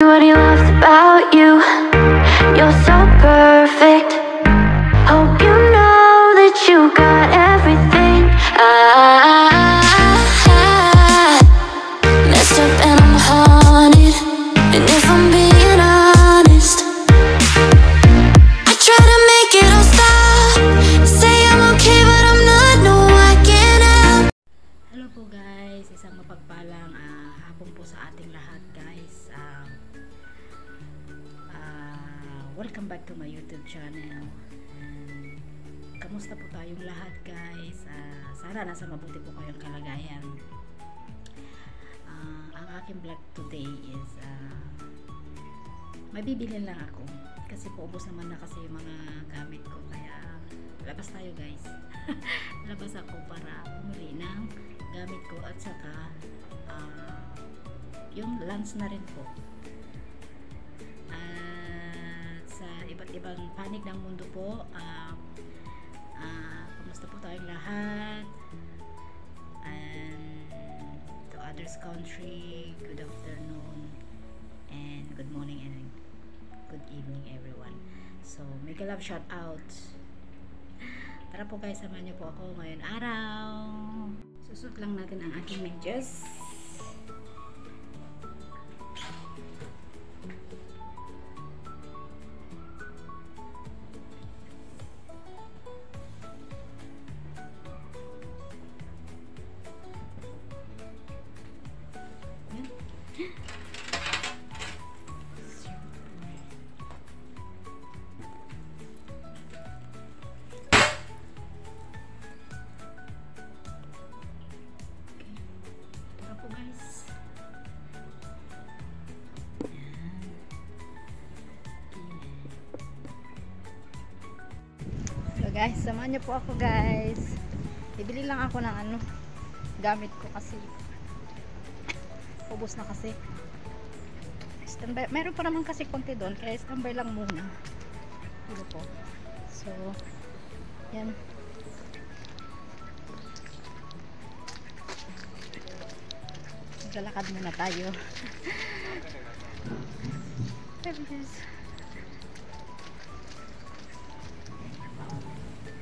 What he loves about you, you're so perfect. Hope you know that you got everything. I messed up and I'm haunted. And if I'm being honest, I try to make it all stop. Say I'm okay but I'm not, no I can't help. Hello po guys, isang mapagpalang hapon po sa ating lahat guys. Welcome back to my YouTube channel. Kamusta po tayong lahat guys? Sana nasa mabuti po kayong kalagayan. Ang aking vlog today is may bibilin lang ako kasi po ubos naman na kasi yung mga gamit ko, kaya labas tayo guys. Labas ako para bumili ng gamit ko at saka yung lunch na rin po. Sa iba't ibang panig ng mundo po, kumusta po tayong lahat, and to others country, good afternoon and good morning and good evening everyone. So mega love shout out. Tara po guys, samahan niyo po ako ngayon araw. Susot lang natin ang aking medyas. Guys, samahan niyo po ako guys. Bibili lang ako ng gamit ko kasi ubos na kasi. Standby, meron pa naman kasi konti doon, kaya standby lang muna. Ito po. So, yan. Maglalakad muna tayo.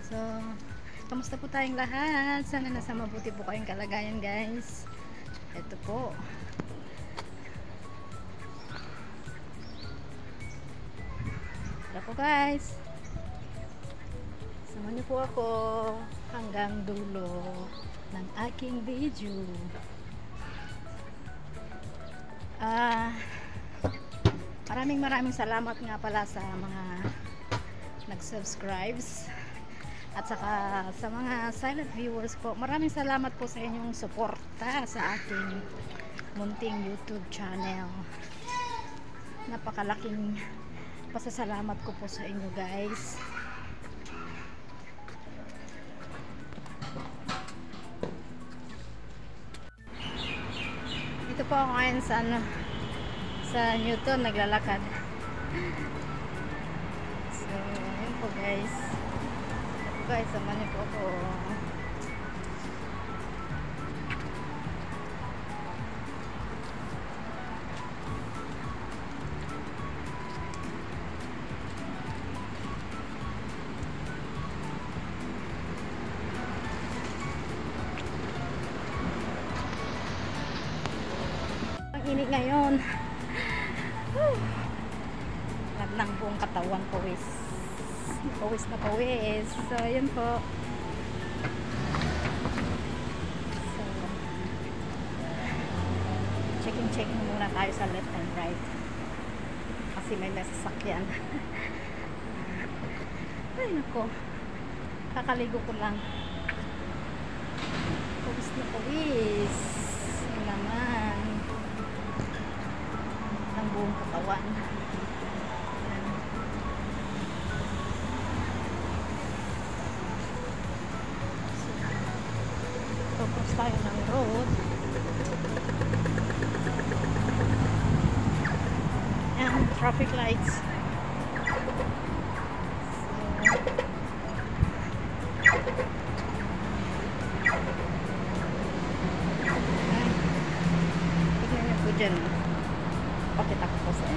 So, kamusta po tayong lahat? Sana nasa mabuti po kayong kalagayan guys. Ito po. Ito po guys. Samahan niyo po ako hanggang dulo ng aking video. Maraming salamat nga pala sa mga nag-subscribes. At saka sa mga silent viewers po, maraming salamat po sa inyong suporta sa aking munting YouTube channel. Napakalaking pasasalamat ko po sa inyo guys. Ito po ako ngayon sa Newton, naglalakad. So, yun po guys. Guys, samahan niyo po ako. Ang init ngayon. Lahat ng buong katawan pawis. Pawis na pawis. So, yun po. So, checking muna tayo sa left and right. Kasi may nasasakyan. Ay, nako. Kakaligo ko lang. Pawis na pawis. Yun naman. Ang buong katawan. Tapos tayo ng road and traffic lights. Tignan niyo po dyan. Pakita ko po sa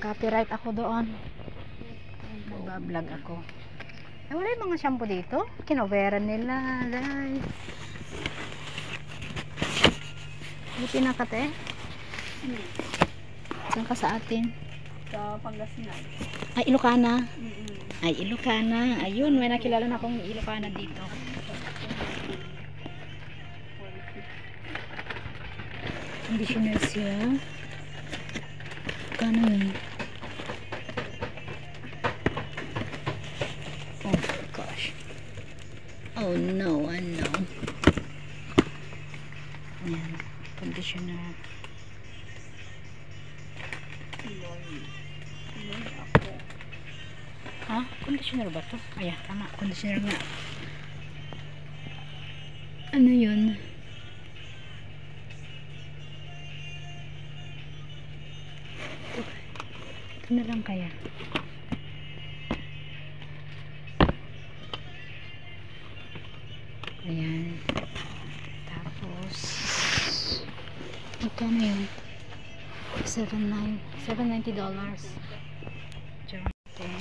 Copyright ako doon. Nagbablog ako. Eh, wala yung mga shampoo dito. Kinoveran nila, guys. Hindi pinakate. Saan ka sa atin? Sa Pangasinan. Ay, Ilocana. Mm-mm. Ay, Ilocana. Ayun, may nakilala na akong Ilocana dito. Conditioner siya. Kano yun? Oh my gosh. Oh no, I know. Ayan, conditioner. Ha? Conditioner ba to? Ayan, tama. Conditioner nga. Ano yun? Ito na lang kaya. Ayan. Tapos, magkano yun? $790. Diyan. Okay.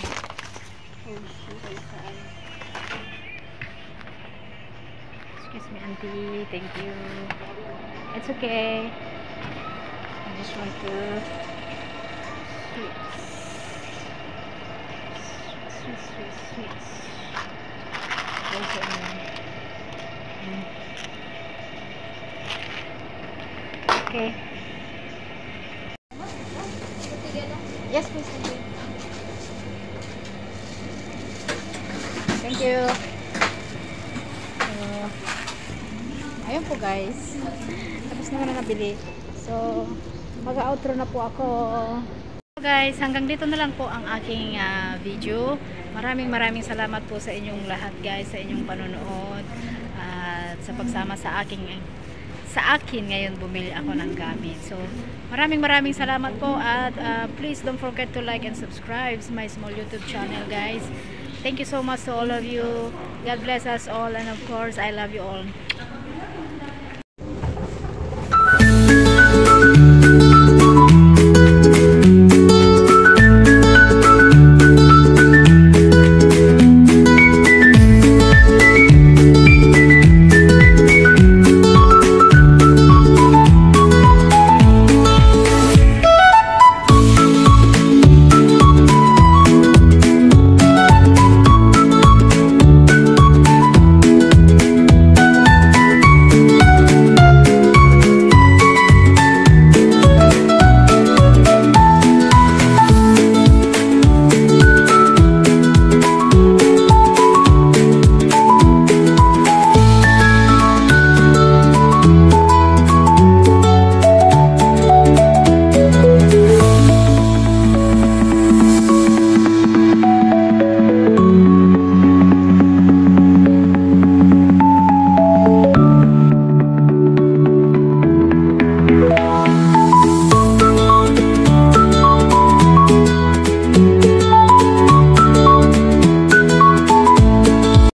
Excuse me, auntie. Thank you. It's okay. I just want to sweets. Also, okay. Yes, please. Thank you. Ayun po guys. Tapos naman na nabili. So, mag-outro na po ako. So guys, hanggang dito na lang po ang aking video. Maraming salamat po sa inyong lahat guys, sa inyong panonood at sa pagsama sa akin ngayon bumili ako ng gamit. So, maraming salamat po at please don't forget to like and subscribe to my small YouTube channel guys. Thank you so much to all of you. God bless us all and of course, I love you all.